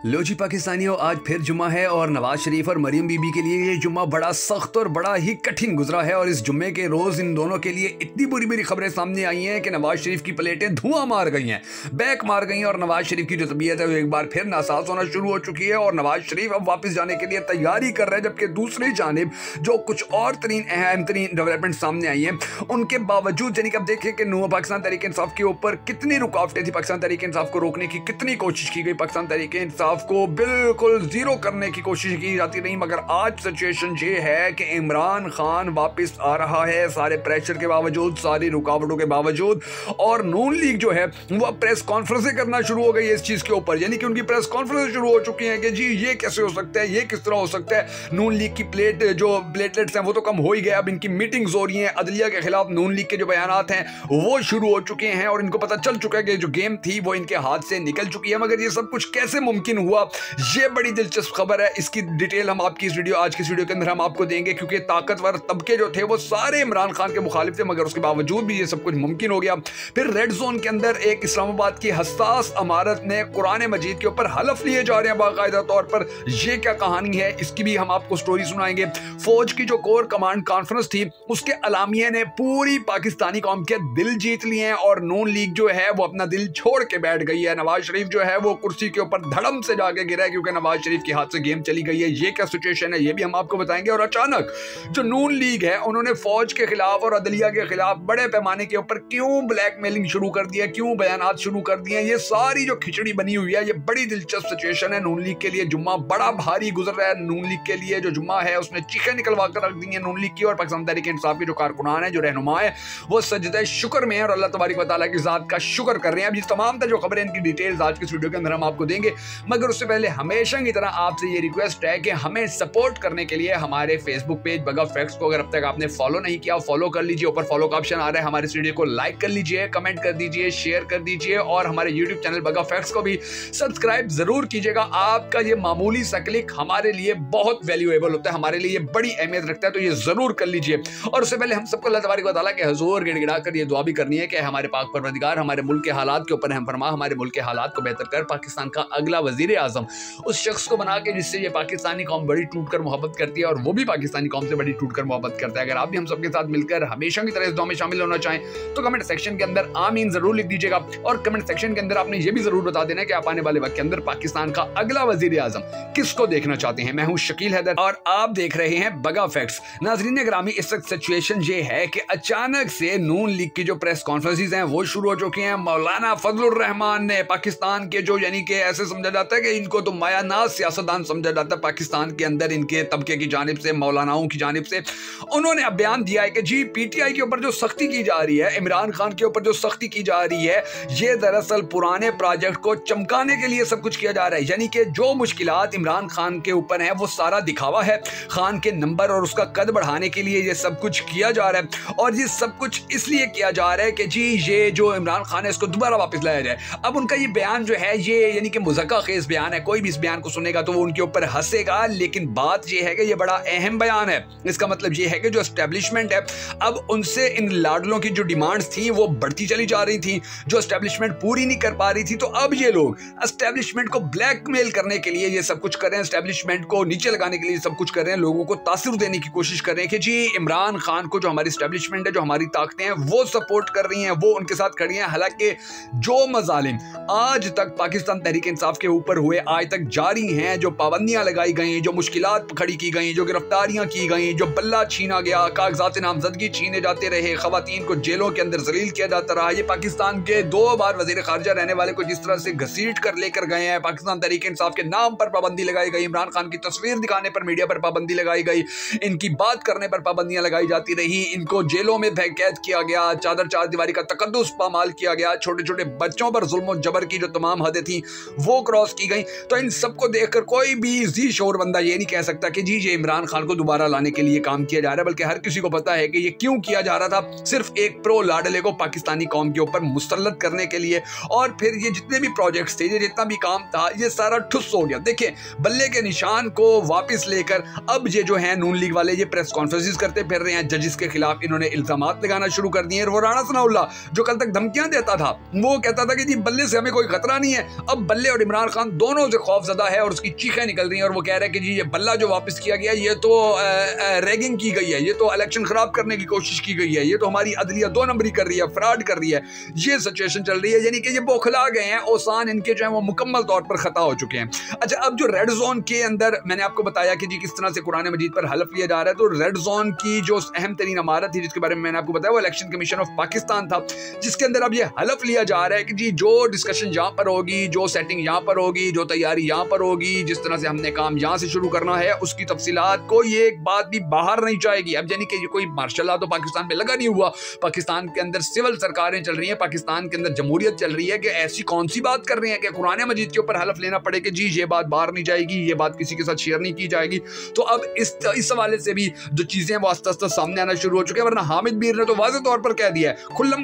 लो जी पाकिस्तानियों, आज फिर जुम्मा है और नवाज शरीफ और मरियम बीबी के लिए ये जुम्मा बड़ा सख्त और बड़ा ही कठिन गुजरा है। और इस जुम्मे के रोज़ इन दोनों के लिए इतनी बुरी बुरी खबरें सामने आई हैं कि नवाज शरीफ की प्लेटें धुआं मार गई हैं, बैक मार गई हैं और नवाज शरीफ की जो तबीयत है वो एक बार फिर नासाज होना शुरू हो चुकी है। और नवाज शरीफ अब वापस जाने के लिए तैयारी कर रहे हैं, जबकि दूसरी जानिब जो कुछ और अहम तरीन डेवलपमेंट सामने आई हैं उनके बावजूद, यानी कि अब देखें कि पाकिस्तान तहरीक इंसाफ के ऊपर कितनी रुकावटें थी, पाकिस्तान तहरीक इंसाफ को रोकने की कितनी कोशिश की गई, पाकिस्तान तहरीक इंसाफ को बिल्कुल जीरो करने की कोशिश की जाती रही। मगर आज सिचुएशन ये है कि इमरान खान वापस आ रहा है, सारे प्रेशर के बावजूद, सारी रुकावटों के बावजूद। और नून लीग जो है वो प्रेस कॉन्फ्रेंसें करना शुरू हो गई है इस चीज के ऊपर, यानी कि उनकी प्रेस कॉन्फ्रेंस शुरू हो चुकी है कि जी ये कैसे हो सकता है, ये किस तरह हो सकता है। नून लीग की प्लेटलेट्स हैं वो तो कम हो ही गए, अब इनकी मीटिंग्स हो रही हैं, अदलिया के खिलाफ नून लीग के जो बयानात हैं वो शुरू हो चुके हैं और इनको पता चल चुका है कि जो गेम थी वो इनके हाथ से निकल चुकी है। मगर ये सब कुछ कैसे मुमकिन हुआ, ये बड़ी दिलचस्प खबर है। इसकी डिटेल हम आपकी आज की इस वीडियो के अंदर हम आपको देंगे, क्योंकि ताकतवर तबके जो थे वो सारे इमरान खान के मुखालिफ थे, मगर उसके बावजूद भी ये सब कुछ मुमकिन हो गया। फिर रेड जोन के अंदर एक इस्लामाबाद की हसास अमारत ने कुरान मजीद के ऊपर हलफ लिए जा रहे हैं बाकायदा तौर पर। ये क्या कहानी है, इसकी भी हम आपको स्टोरी सुनाएंगे। फौज की जो कोर कमांड कॉन्फ्रेंस थी उसके अलामिया ने पूरी पाकिस्तानी कौम के दिल जीत लिए हैं और नून लीग जो है वो अपना दिल छोड़ के बैठ गई है। नवाज शरीफ जो है वो कुर्सी के ऊपर धड़म से जाके गिरा है, क्योंकि नवाज शरीफ के हाथ से गेम चली गई है। ये क्या सिचुएशन है ये भी हम आपको बताएंगे। और अचानक जो नून लीग है उन्होंने फौज के खिलाफ और अदलिया के खिलाफ बड़े पैमाने के ऊपर क्यों ब्लैकमेलिंग शुरू कर दिया, क्यों बयानात शुरू कर दिए, ये सारी जो खिचड़ी बनी हुई है ये बड़ी दिलचस्प सिचुएशन है। नून लीग के लिए जुम्मा बड़ा भारी गुजर रहा है। नून लीग के लिए जो जुम्मा है उसने चीखें निकलवा कर रख दी है नून लीग की। और पाकिस्तान तहरीक इंसाफ के जो कारकुनान है, जो रहनुमा है, वो सजदे शुक्र में है और अल्लाह तबारक व तआला की जात का शुक्र कर रहे हैं। अब ये तमाम जो खबरें इनकी डिटेल्स आज की वीडियो के अंदर हम आपको देंगे, मगर उससे पहले हमेशा की तरह आपसे ये रिक्वेस्ट है कि हमें सपोर्ट करने के लिए हमारे फेसबुक पेज बगा फैक्ट्स को अगर अब तक आपने फॉलो नहीं किया फॉलो कर लीजिए। ऊपर फॉलो का ऑप्शन आ रहा है, हमारे वीडियो को लाइक कर लीजिए, कमेंट कर दीजिए, शेयर कर दीजिए और हमारे यूट्यूब चैनल बगा फैक्ट्स को भी सब्सक्राइब जरूर कीजिएगा। आपका ये मामूली सा क्लिक हमारे लिए बहुत वैल्यूएबल होता है, हमारे लिए ये बड़ी अहमियत रखता है, तो ये जरूर कर लीजिए। और उससे पहले हम सबको अल्लाह तबारक व तआला के हुजूर गिड़गिड़ा कर ये दुआ भी करनी है कि हमारे पाक परवरदिगार हमारे मुल्क के हालात के ऊपर रहम फरमा, हमारे मुल्क के हालात को बेहतर कर, पाकिस्तान का अगला वजीर आजम उस शख्स को बना के जिससे ये पाकिस्तानी कौम बड़ी टूट कर मोहब्बत करती है और वो भी पाकिस्तानी कौम से बड़ी टूट कर मोहब्बत करता है। अगर आप भी हम सबके साथ मिलकर हमेशा की तरह इस दुआ में शामिल होना चाहें तो कमेंट सेक्शन के अंदर आमीन जरूर लिख दीजिएगा। और कमेंट सेक्शन के अंदर आपने ये भी जरूर बता देना कि आप आने वाले वक्त के अंदर पाकिस्तान का अगला वजीर आजम किसको देखना चाहते हैं। मैं हूं शकील हैदर और आप देख रहे हैं बगा फैक्ट्स। नाज़रीन ग्रामी, इस वक्त सिचुएशन ये है कि अचानक से नून लीग की जो प्रेस कॉन्फ्रेंसेस हैं वो शुरू हो चुकी हैं। मौलाना फजलुर रहमान ने, पाकिस्तान के जो यानी कि ऐसे समझा जाता है कि इनको तो मायानाज सियासतदान समझा जाता है पाकिस्तान के अंदर, इनके तबके की जानिब से, मौलानाओं की जानिब से, उन्होंने अब बयान दिया है कि जी पीटीआई के ऊपर जो सख्ती की जा रही है, इमरान खान के ऊपर जो सख्ती की जा रही है, ये दरअसल पुराने प्रोजेक्ट को चमकाने के लिए सब कुछ किया जा रहा है। यानी कि जो मुश्किलात इमरान खान के ऊपर है वो सारा दिखावा है, खान के नंबर और उसका कद बढ़ाने के लिए ये सब कुछ किया जा रहा है। और ये सब कुछ इसलिए किया जा रहा है कि जी ये जो इमरान खान है इसको दोबारा वापस लाया जाए। अब उनका ये बयान जो है ये यानी कि मुज़क्का खेज बयान है, कोई भी इस बयान को सुनेगा तो वो उनके ऊपर हंसेगा, लेकिन बात ये है कि ये बड़ा अहम बयान है। इसका मतलब ये है कि जो एस्टेब्लिशमेंट है अब उनसे इन लाडलों की जो डिमांड्स थी वो बढ़ती चली जा रही थी, जो एस्टेब्लिशमेंट पूरी नहीं कर पा रही थी, तो अब ये लोग एस्टेब्लिशमेंट को ब्लैकमेल करने के लिए ये सब कुछ कर रहे हैं, एस्टेब्लिशमेंट को नीचे लगाने के लिए सब कुछ कर रहे हैं, लोगों को तासुर देने की कोशिश कर रहे हैं कि जी इमरान खान को जो हमारी एस्टेब्लिशमेंट है, जो हमारी ताकतें हैं वो सपोर्ट कर रही हैं, वो उनके साथ खड़ी हैं। हालांकि जो मजालिम आज तक पाकिस्तान तहरीक इंसाफ के ऊपर हुए आज तक जारी हैं, जो पाबंदियां लगाई गई, जो मुश्किलात खड़ी की गई, जो गिरफ्तारियां की गई, जो बल्ला छीना गया, कागजात नामजदगी छीने जाते रहे, खवातीन को जेलों के अंदर जलील किया जाता रहा, ये पाकिस्तान के 2 बार वजीर खारजा रहने वाले को जिस तरह से घसीट कर लेकर गए हैं, पाकिस्तान तहरीक इंसाफ के नाम पर पाबंदी लगाई गई, इमरान खान की तस्वीर दिखाने पर मीडिया पर पाबंदी लगाई गई, इनकी बात करने पर पाबंदियां लगाई जाती रही, इनको जेलों में कैद किया गया, चादर चार दीवारी का तकद्दुस पामाल किया गया, छोटे छोटे बच्चों पर जुल्म और जबर की जो तमाम हदें थी वो क्रॉस की गई। तो इन सबको देखकर कोई भी जी शोर बंदा ये नहीं कह सकता कि जी ये इमरान खान को दोबारा लाने के लिए काम किया जा रहा है, बल्कि हर किसी को पता है कि ये क्यों किया जा रहा था, सिर्फ एक प्रो लाडले को पाकिस्तानी कौम के ऊपर मुसल्लत करने के लिए। और फिर ये जितने भी प्रोजेक्ट्स थे, ये जितना भी काम था, ये सारा ठुस हो गया। देखिए बल्ले के निशान को वापस लेकर अब ये जो है नून लीग वाले ये प्रेस कॉन्फ्रेंसेस करते फिर रहे हैं, जजिस के खिलाफ इन्होंने इल्जामात लगाना शुरू कर दिए। वो राणा सनाउल्लाह जो कल तक धमकियां देता था वो कहता था कि जी बल्ले से हमें कोई खतरा नहीं है, अब बल्ले और इमरान खान दोनों से खौफजदा है और उसकी चीखें निकल रही हैं और वो कह रहा है कि जी ये बल्ला जो वापस किया गया ये तो रैगिंग की गई है, ये तो इलेक्शन खराब करने की कोशिश की गई है, ये तो हमारी अदलिया 2 नंबरी कर रही है, फ्रॉड कर रही है। ये सिचुएशन चल रही है, यानी कि ये बौखला गए हैं, ओसान इनके जो है वो मुकम्मल तौर पर खता हो चुके हैं। अच्छा, अब जो रेड जोन के अंदर मैंने आपको बताया कि जी किस तरह से कुरान मजीद पर हलफ लिया जा रहा है, तो रेड जोन की जो अहम तरीन इमारत थी जिसके बारे में मैंने आपको बताया वो इलेक्शन कमीशन ऑफ पाकिस्तान था, जिसके अंदर अब ये हलफ लिया जा रहा है कि जी जो डिस्कशन यहाँ पर होगी, जो सेटिंग यहाँ पर होगी, जो तैयारी यहाँ पर होगी, जिस तरह से हमने काम यहाँ से शुरू करना है उसकी तफसीलात को ये एक बात भी बाहर नहीं जाएगी। अब यानी कि कोई मार्शल लॉ तो पाकिस्तान में लगा नहीं हुआ, पाकिस्तान के अंदर सिविल सरकारें चल रही हैं, पाकिस्तान के अंदर जमहूरियत चल रही है कि ऐसी कौन सी बात कर रहे हैं कि कुरान मजीद के ऊपर हलफ लेना पड़े कि जी ये बात बाहर नहीं जाएगी, ये बात किसी के साथ शेयर नहीं की जाएगी। तो अब इस हवाले से भी जो चीजें वो आस्ता आस्ता सामने आना शुरू हो चुके हैं, वरना हामिद मीर ने तो वाज़ेह तौर पर कह दिया है,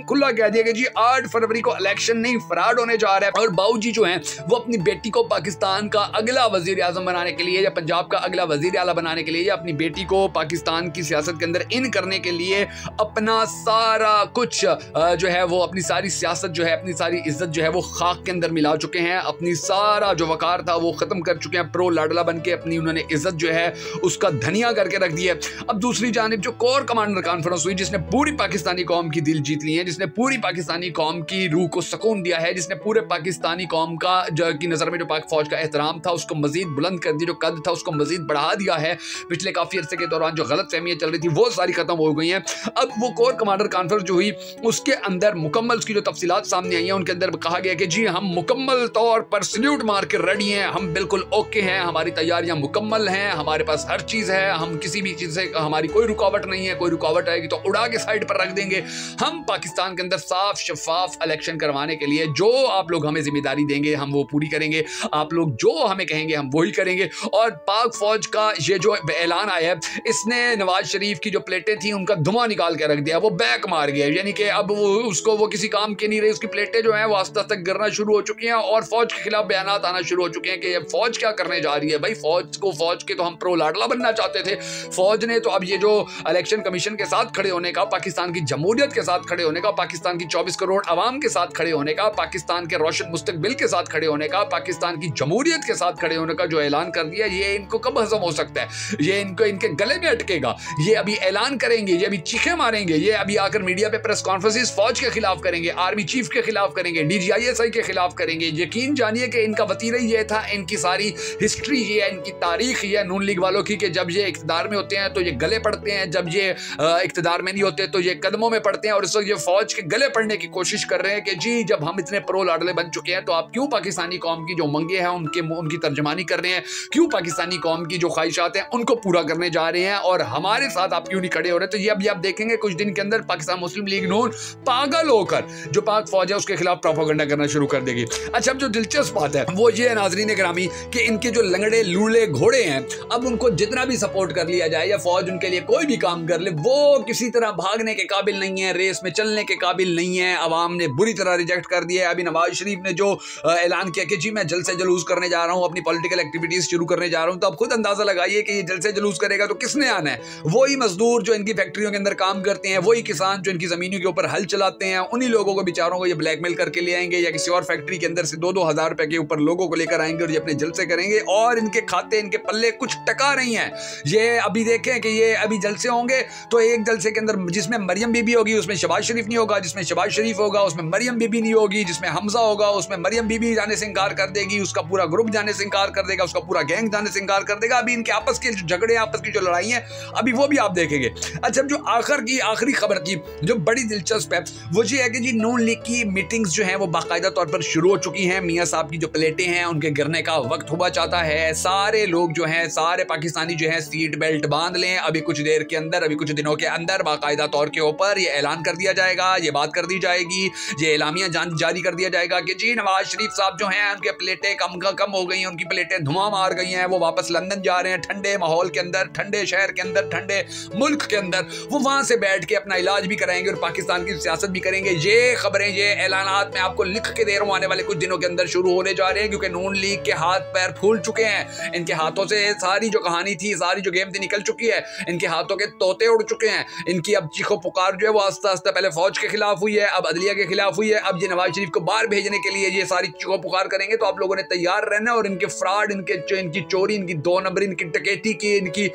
खुला कह दिया कि जी 8 फरवरी को इलेक्शन नहीं फ्रॉड होने जा रहा है। और बाऊजी जो हैं वो अपनी बेटी को पाकिस्तान का अगला वजीर आजम बनाने के लिए या पंजाब का अगला वजीर आला बनाने के लिए या अपनी बेटी को पाकिस्तान की सियासत के अंदर इन करने के लिए अपना सारा कुछ जो है वो अपनी सारी सियासत जो है, अपनी सारी इज्जत जो है वो खाक के अंदर मिला चुके हैं, अपनी सारा जो वकार था वो खत्म कर चुके हैं, प्रो लाडला बन के अपनी उन्होंने इज्जत जो है उसका धनिया करके रख दिया। अब दूसरी जानिब जो कोर कमांडर कॉन्फ्रेंस हुई जिसने पूरी पाकिस्तानी कौम की दिल जीत ली है, जिसने पूरी पाकिस्तानी कौम की रूह को सुकून दिया है, जिसने पूरे पाकिस्तानी कौम का जो की नज़र में जो पाक फौज का एहतराम था उसको मजीद बुलंद कर दिया, जो कद था उसको मजीद बढ़ा दिया है। पिछले काफ़ी अर्से के दौरान जो गलत फहमियाँ चल रही थी वो सारी खत्म हो गई हैं। अब वो कोर कमांडर कॉन्फ्रेंस जो हुई उसके अंदर मुकम्मल उसकी जो तफसीलात सामने आई हैं, उनके अंदर कहा गया कि जी हम मुकम्मल तौर पर सल्यूट मार के रेडी हैं, हम बिल्कुल ओके हैं, हमारी तैयारियां मुकम्मल हैं, हमारे पास हर चीज़ है, हम किसी भी चीज़ से हमारी कोई रुकावट नहीं है, कोई रुकावट आएगी तो उड़ा के साइड पर रख देंगे। हम पाकिस्तान के अंदर साफ शफाफ इलेक्शन करवाने के लिए जो आप लोग हमें जिम्मेदारी देंगे हम वो पूरी करेंगे, आप लोग जो हमें कहेंगे हम वही करेंगे। और पाक फौज का ये जो ऐलान आया है इसने नवाज शरीफ की जो प्लेटें थी उनका धुआं निकाल के रख दिया, वो बैक मार गया, यानी कि अब वो किसी काम की नहीं रही, उसकी प्लेटें जो हैं वो आस्ते आस्ते गिरना शुरू हो चुकी हैं और फौज के खिलाफ बयानात आना शुरू हो चुके हैं कि फौज क्या करने जा रही है। भाई फौज के तो हम प्रो लाडला बनना चाहते थे, फौज ने तो अब ये जो इलेक्शन कमीशन के साथ खड़े होने का, पाकिस्तान की जमहूरियत के साथ खड़े होने का, पाकिस्तान की 24 करोड़ आवाम के साथ खड़े होने का, पाकिस्तान के रोशन मुस्तकबिल के साथ खड़े होने का, पाकिस्तान की जमहूरियत के साथ खड़े होने का जो ऐलान कर दिया, ये इनको कब हजम हो सकता है, ये इनको इनके गले में अटकेगा। ये अभी ऐलान करेंगे, ये अभी चीखें मारेंगे, ये अभी आकर मीडिया पे प्रेस कॉन्फ्रेंसेस फौज के खिलाफ करेंगे, आर्मी चीफ के खिलाफ करेंगे, DGISI के खिलाफ करेंगे। यकीन जानिए कि इनका वतीरा ये था, इनकी सारी हिस्ट्री ये है, इनकी तारीख ये है नून लीग वालों की कि जब ये इख्तिदार में होते हैं तो ये गले पड़ते हैं, जब ये इख्तिदार में नहीं होते तो ये कदमों में पड़ते हैं। और इस वक्त ये फौज के गले पड़ने की कोशिश कर रहे हैं कि जी जब हम इतने प्रो लाडले बन चुके हैं तो आप क्यों पाकिस्तानी कौम की जो मंगे हैं उनकी तर्जमानी कर रहे हैं, क्यों पाकिस्तानी कौम की जो ख्वाहिशात हैं उनको पूरा करने जा रहे हैं और हमारे साथ आप क्यों नहीं खड़े हो रहे। तो ये अभी आप देखेंगे कुछ दिन के अंदर पाकिस्तान मुस्लिम लीग नून पागल होकर जो पाक फौज है उसके खिलाफ प्रोपेगेंडा करना शुरू कर देगी। अच्छा, अब जो दिलचस्प बात है वो ये है नाज़रीन गिरामी कि इनके जो लंगड़े लूले घोड़े हैं अब उनको जितना भी सपोर्ट कर लिया जाए या फौज उनके लिए कोई भी काम कर ले वो किसी तरह भागने के काबिल नहीं है, रेस में चलने के काबिल नहीं है। अवाम ने बुरी तरह रिजेक्ट कर दिया है। अभी नवाज शरीफ ने जो ऐलान किया कि जी मैं जलसे जुलूस करने जा रहा हूँ, अपनी पॉलिटिकल एक्टिविटीज शुरू करने जा रहा हूँ, तो आप खुद अंदाजा लगाइए कि ये जलसे जुलूस करेगा तो किसने आना है? वही मजदूर जो इनकी फैक्ट्रियों के अंदर काम करते हैं, वही किसान जो इनकी जमीनों के ऊपर हल चलाते हैं, उन्हीं लोगों को बेचारों को ये ब्लैकमेल करके ले आएंगे या किसी और फैक्ट्री के अंदर से 2-2 हज़ार रुपए के ऊपर लोगों को लेकर आएंगे और ये अपने जलसे करेंगे और इनके खाते इनके पल्ले कुछ टका नहीं है। ये अभी देखें कि ये अभी जलसे होंगे तो एक जलसे के अंदर जिसमें मरियम बीबी होगी उसमें शहबाज शरीफ नहीं होगा, जिसमें शहबाज शरीफ होगा उसमें मरियम बीबी नहीं होगी, जिसमें हमजा होगा उसमें मरियम बीबी जाने से इंकार कर देगी, उसका पूरा ग्रुप जाने से इंकार कर देगा, उसका पूरा गैंग जाने से इंकार कर देगा। अभी इनके आपस के झगड़े, आपस की जो लड़ाई है अभी वो भी आप देखेंगे। अच्छा, जो आखिरी खबर की जो बड़ी दिलचस्प है वो ये है कि जी नून लीग की मीटिंग्स जो हैं वो बाकायदा तौर पर शुरू हो चुकी हैं। मियां साहब की जो प्लेटें हैं उनके गिरने का वक्त हुआ चाहता है। सारे लोग जो हैं, सारे पाकिस्तानी जो हैं सीट बेल्ट बांध लें। अभी कुछ देर के अंदर, अभी कुछ दिनों के अंदर बाकायदा तौर के ऊपर ये ऐलान कर दिया जाएगा, ये बात कर दी जाएगी, ये एलामिया जारी कर दिया जाएगा कि जी नवाज शरीफ साहब जो हैं उनके प्लेटें कम हो गई हैं, उनकी प्लेटें धुआं मार गई हैं, वो वापस लंदन जा रहे हैं, ठंडे माहौल के अंदर, ठंडे शहर के अंदर, ठंडे मुल्क के अंदर वो वहां से बैठ के अपना इलाज भी कराएंगे और पाकिस्तान की सियासत भी करेंगे। ये खबरें, ये ऐलानात मैं आपको लिख के दे रहा हूं, आने वाले कुछ दिनों के अंदर शुरू होने जा रहे हैं क्योंकि नून लीग के हाथ पैर फूल चुके हैं। इनके हाथों से सारी जो कहानी थी, सारी जो गेम थी निकल चुकी है, इनके हाथों के तोते उड़ चुके हैं। इनकी अब चीखो पुकार जो है वो आस्ते आस्ते पहले फौज के खिलाफ हुई है, अब अदलिया के खिलाफ हुई है, अब ये नवाज शरीफ को बाहर भेजने के लिए ये सारी चीखो पुकार करेंगे। तो आप लोगों ने तैयार रहना और इनके फ्रॉड, इनकी चोरी, इनकी 2 नंबर, इनकी टकेटी की, इनकी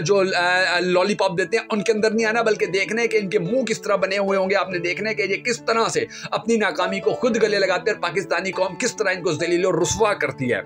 जो लॉलीपॉप देते हैं उनके अंदर नहीं आना, बल्कि देखने के इनके मुंह किस तरह बने हुए होंगे। आपने देखने के ये किस तरह से अपनी नाकामी को खुद गले लगाते हैं और पाकिस्तानी कौम किस तरह इनको जलील और रुसवा करती है।